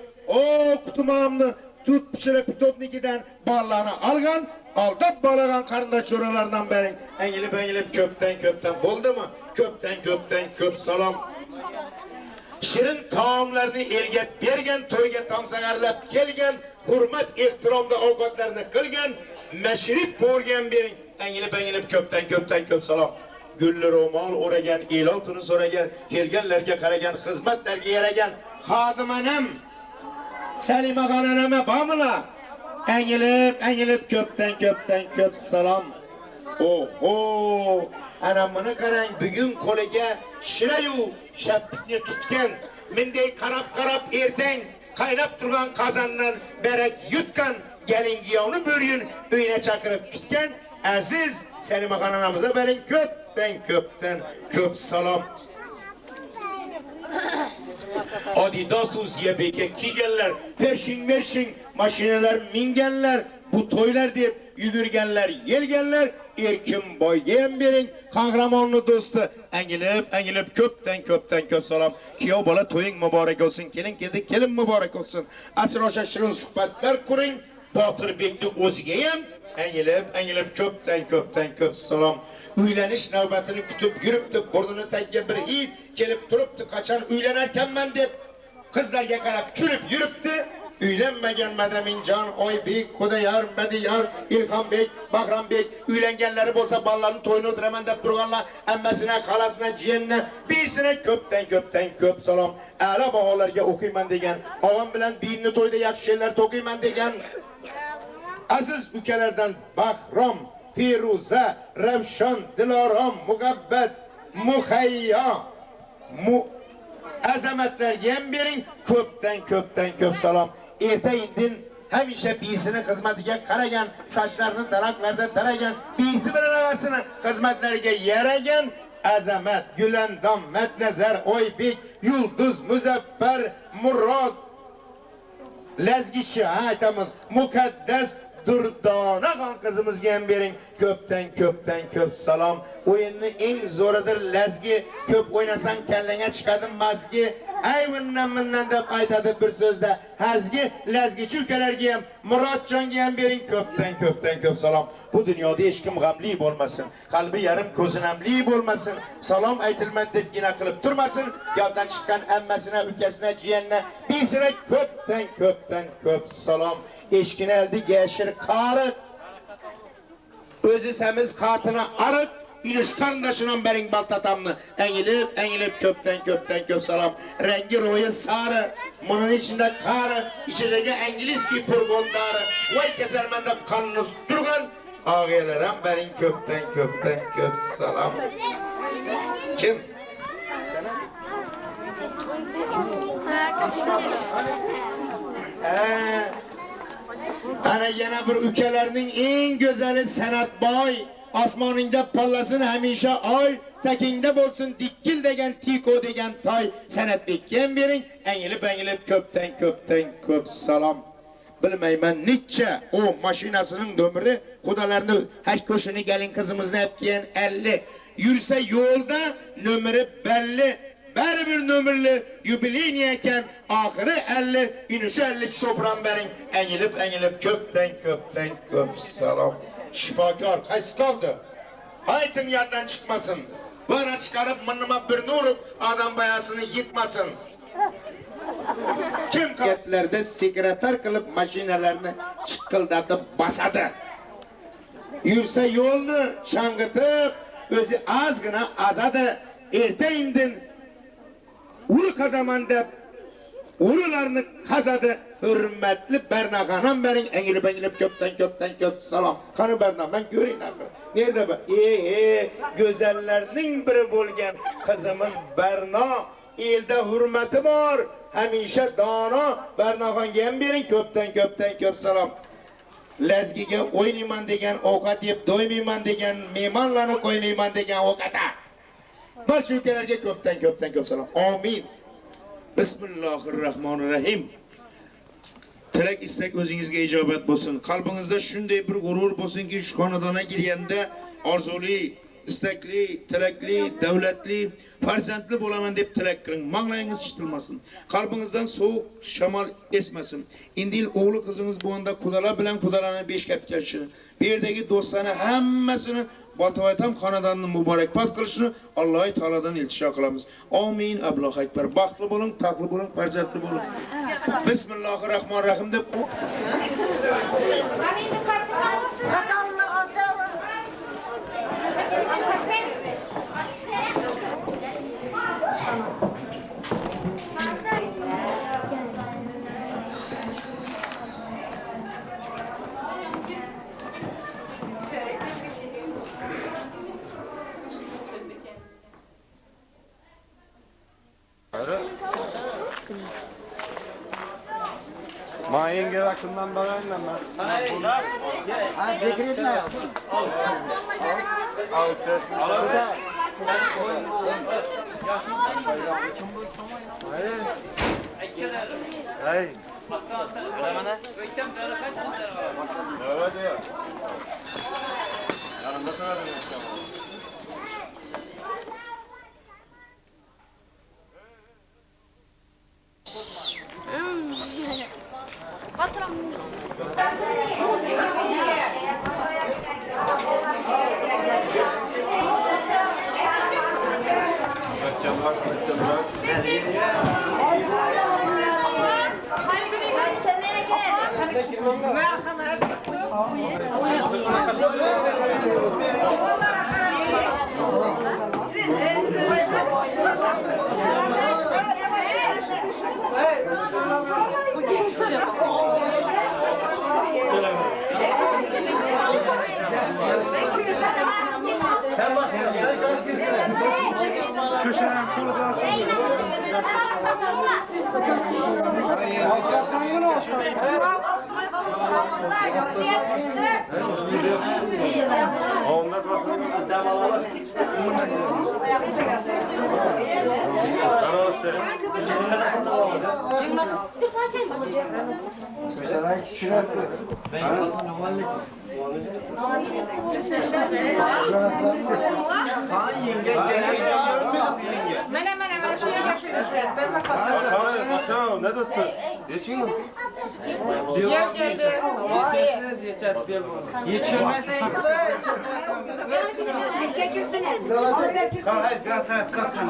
qutumamni tut pishirib pitobnikidan bolalarni olgan, aldab bolagan qarindosh jo'ralardan bering. Engilib ko'pdan bo'ldimi? Ko'p salom. Shirin taomlarni elga bergan, to'yga tongsagarlab kelgan, hurmat ehtiromda ovqatlarni qilgan, mashrib bo'lgan bering. Engilib ko'p salom. Gulli ro'mol o'ragan, eloltini so'ragan, kelganlarga qaragan, xizmatlarga yaragan xodimanam Salima xonanama bormilar? Engilib ko'p salom. Oho, ana buni qarang, bugun qo'liga shirayu shapikni tutgan, menday qarab ertang qaynab turgan qozondan barak yutgan, galingiyovni bo'riyun uyina chaqirib kutgan aziz Salima xonanamizga bering ko'pdan ko'p salom. Adidas Uziyabek'e kiygenler, pershing maşineler mingenler, bu toylar deyip yugurgenler, yelgenler, Erkinboyga ham bering, qahramonning do'sti. Engilib ko'p salom. Kuyov bola to'ying muborak olsin, kelin keldi, kelin muborak olsin. Asrosha shirin suhbatlar quring, Botirbekning o'ziga ham Engilip köp salam. Üyleniş navbatını kutup yürüptü, burnunu tekke bir it gelip duruptu, kaçan üylenerken ben de kızlarga karab külüp yürüptü. Üylenmegen Medemin Can, Oybek, Kudayar, Mediyar, İlhan Bey, Bahram Bey, üylengenleri bolsa ballarının toyunu oturamın dep durganlar, emmesine, kalasına, ciyenine, birisine köp salam. Äla bahalarga okuyman degen, ağam bilen birini toyda yakşı şeyler tokuyman degen. Aziz ülkelerden Bahram, Firuze, Revşan, Dilaram, Mugabbet, Muhayya, azametler yem verin, köp salam. Erte indin, hemişe birisinin hizmetine karagen, saçlarının daraklarda daragen, birisi bir arasının hizmetlerine yeregen, azamet, Gülendam, Metnezer, Oybek, Yıldız, Müzeffer, Murad, Lezgiçi, aytamız, Mukaddes, Durdana kan kızımız gen verin, köp salam. Oyunun en zorudur lezgi, köp oynasan kellene çıkadın mazgi. Ayvından dep aytadı bir sözde hazgi, lezgi çülkeler giyem, Muratcan giyen verin, köp salam. Bu dünyada hiç kim gamli olmasın, kalbi yarım kozunemli olmasın, salam aytılman dep yine kılıp durmasın, yoldan çıkan emmesine, ülkesine, ciyenine, birisine köp salam. Eşkine elde geçir karık, özü semiz katına arık, İliş karındaşından berin baltatamlı. Engilip köp salam. Rengi royu sarı, bunun içinde karı, içeceğe İngiliz ki purgondarı. Vay kesermende kanını tutturgan, ağalarım berin köp salam. Kim? Ana yana bir ülkelerinin en güzeli Senat Boy. Asmanında pallasın hemişe ay, tekinde bolsun dikkil degen, tiko degen tay. Senat bekleyen verin, engilip köp salam. Bilmeymen niçe o maşinasının dömürü, kudalarını her köşünü gelin kızımızın hep giyen 50. Yürüse yolda nömrü belli. Her bir nömürlü yubileyniyeken ahırı 50, inişi 50 şopran verin. Engilip köp salam. Şifakar kaç kaldı? Haytın yerden çıkmasın. Bana çıkarıp mınıma bir nurup adam bayasını yıkmasın. Kim kayetlerde sekreter kılıp maşinelerini çıkıldatıp basadı. Yürse yolunu şangıtıp özü azgına azadı. Erte indin ulu kazaman dep ulularını kazadı. Hürmetli Bernağan'ın berin engilip köp salam. Kanı Bernağ ben göreyim akır. Nerede bu? Güzellerinin biri bolgen kızımız Bernağ. Elde hürmeti var. Hemişe dana Bernağan gen berin köp salam. Lezgiga oynayman degen okat yep doymayman degen mimanlarını koymayman degen okata. Barcha ülkelerge köp salam. Amin. Bismillahirrahmanirrahim. Tilek istek özünüzge icabet bolsun. Kalbinizde şunday bir gurur bolsun ki şu xonadona girgende arzuli, istekli, tilekli, devletli, farzandli bolaman deb tilek qiling. Manglayingiz chitilmasin. Kalbinizden soğuk şamal esmesin. İndil oğlu kızınız bu anda kudala bilen kudalarına beş kep kelişini. Bir yerdeki dostlarına hemmesini Baltavaytam xonadonini muborakbod qilishni Alloh taolodan iltishо qilamiz. Amin. Abloh akbar. Baxtli bo'ling, taxtli bo'ling, farzandli bo'ling. Bismillahirrohmanirrohim deb Mayenge rakından bağlayın lan. Ha dekretme. Hey. Patron. Sen başka köşeden kurulu ne dostum? Geçin mi? Geçirmezseniz hayır ben sana kalsın.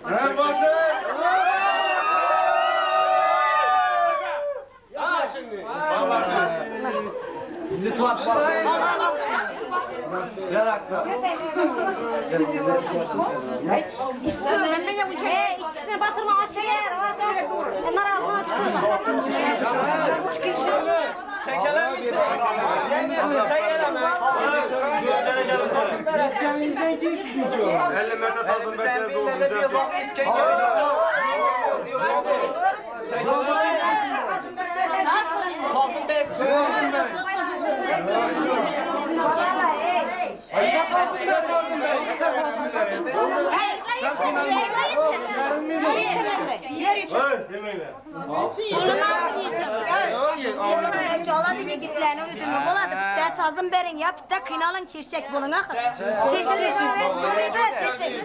Ha baktın. Ya şimdi. Şimdi tuhaf. Yarakta. İkisini batırma aşağıya. Onlar ağzına çıkıyor. Çıkışı. Çekelim misin? Riskenizden ki sizin ki o. 50 metre tazın beşine doğru. Çoğladı yigitlerini ödümü boladı. Bitte tazım berin ya, bitte kıynalın çeşecek bulun akı.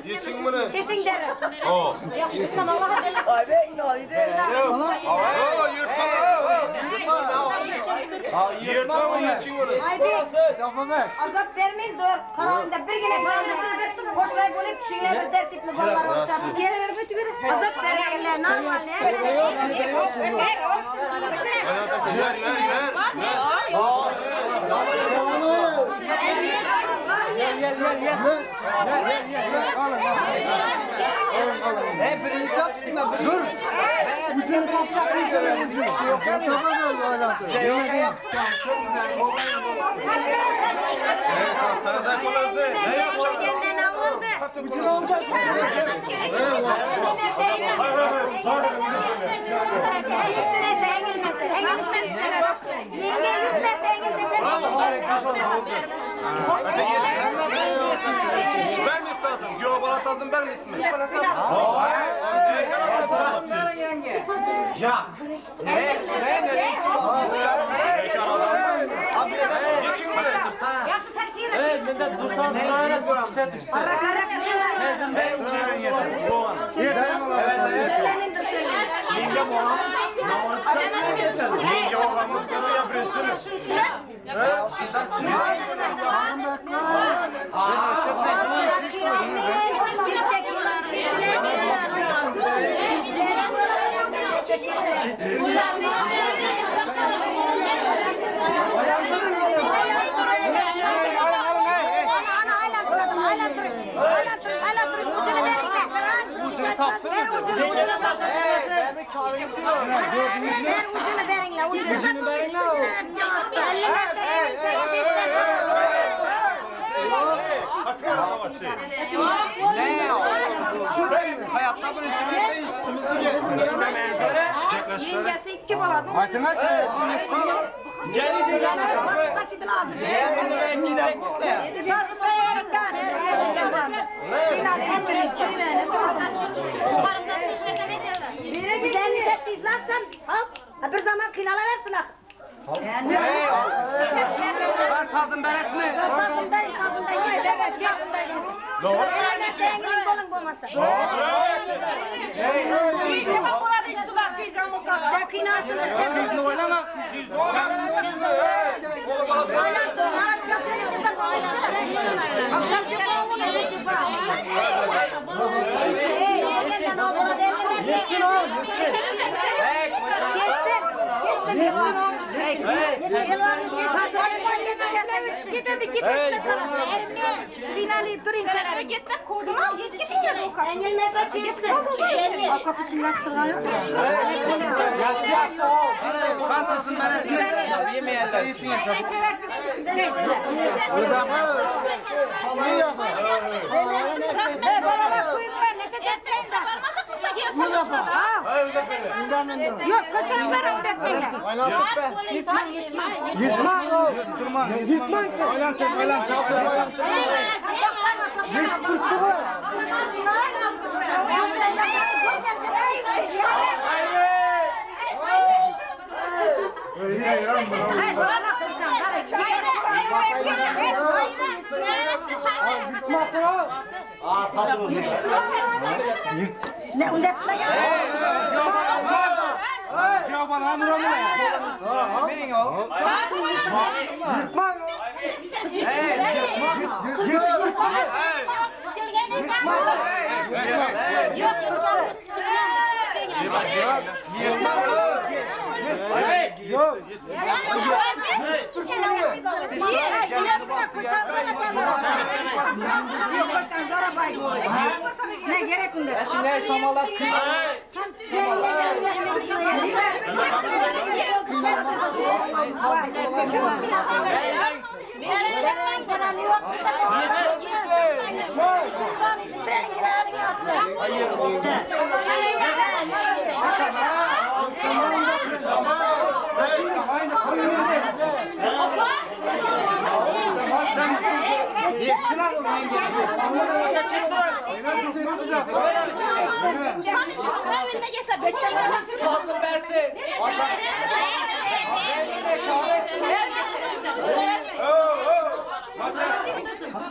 Geçin bunu. Çeşin derim. Yakışıksan Allah'a derim. Yırtma geçin bunu. Azap vermeyin dur. Karanlıkta bir güne güzel. Koşlayıp olup şunları tertipli bollar oluşar. Geri verip bir azap verirler. Normal ne? Dur. Bütün kopacak bir kere yok. Tamam öyle. Yemeğe yapsın. Bütün olacak. Ben mi istedim? Yo bana tazın ben mi istedim? Ya. Ne? Geçin bunu. Yaxşı tərtiyir. Evet, ben de dursanız buraya sıkışsa düşse. Ara qarab. Yenge oğlanın sana yapıyorsun. Hayatta bunu içmezse işimizi görmezsene. Yengesi 2 baladı. Hayatına şey. Gelin bir Taşıdın ağzını. Güzel nişetliyiz akşam. Bir zaman kınala versin ak. Ben tazım beres mi? Tazımdayım. Doğru. Sevgilin bolun bulmasın. Bizim burada iş sular bizim bu kadar. Sen kıynasın. Biz oynama. Akşam çıkıyor. Yetsin oğlum, yetsin. Kantasın ben esmek. Yemeğe sen iyisin ya. Yok, kaçanlara öğretmeyle. Yırtma oğlum. Yırtma sen. Oylan tut, oylan. Yırttırttı bu. Yırtmasın oğlum. Ne üretme ya? Ya bana hamura mı? Beyin o. Yırtma. Yok. Ne gerek bunda? Şimdi şamalat kız. Yetsin oğlum. Kalkın versin.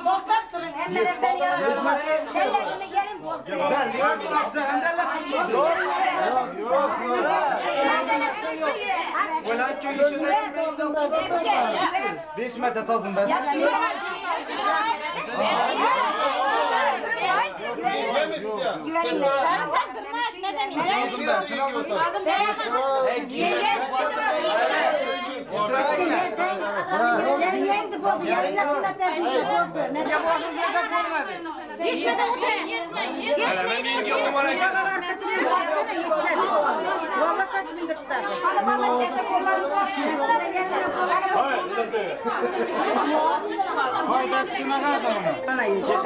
Doktor durun, ellere seni yaraştırma. Ellerini gelin bol. Beş metre tazım ben. Vallahi kaç bin lira. Hadi bana keşke kollarını Hayda şuna kadar mı? sana yiyecek.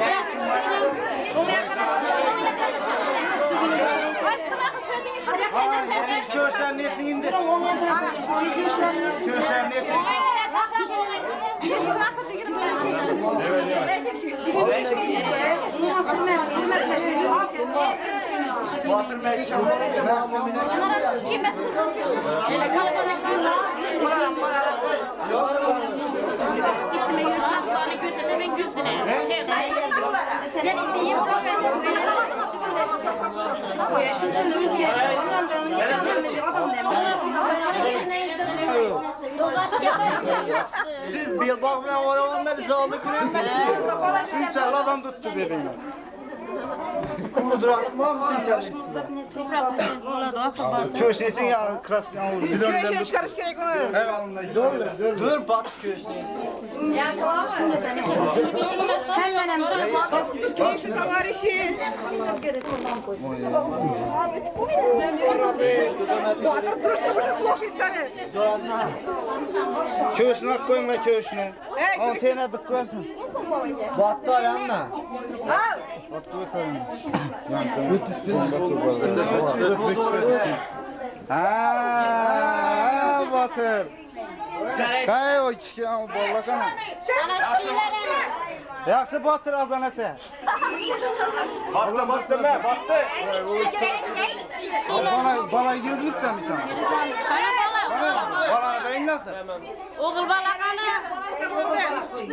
Köşen nesin indi? Köşen nesin? Batır Bey siz bir bakmaya oranında bizi aldı küremezsiniz. Şunçarlı adam tuttu bebeğine. Kurudur asma mı şunçarlı? Köşesin ya krasken oldu. Köşeye çıkarış gerek onu. Dur bak köşesin. Köşe var işi. Bu hatır duruşturmuşum kulak seni. Köşüne koyun la köşüne. Antene dık koyarsın. Battı ayağınla. Al. Battı koyun. Ha, batır. Kay o iki bollakana. Yaxşı batır azanaça. Battı battı be battı. Bana girdi mi istemiş ama? Bana verin nasıl? Oğul balakanı.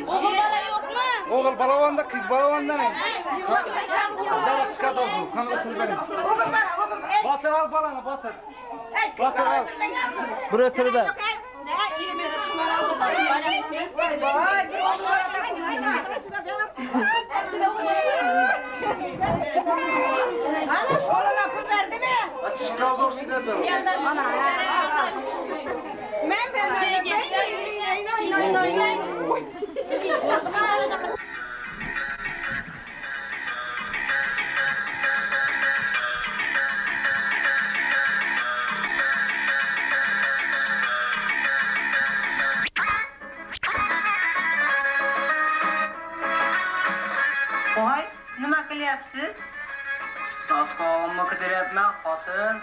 Oğul bala yok mu? Oğul balavanda kız balavanda ne? Dava çıkart oğul. Kanalısını verin. Batır al balana batır. Batır al. Buraya tırda. Ana koluna pul verdi mi? kalzoq sidasan. Voy, nima qilyapsiz? Toshqog'imni qidiryapman, xotin.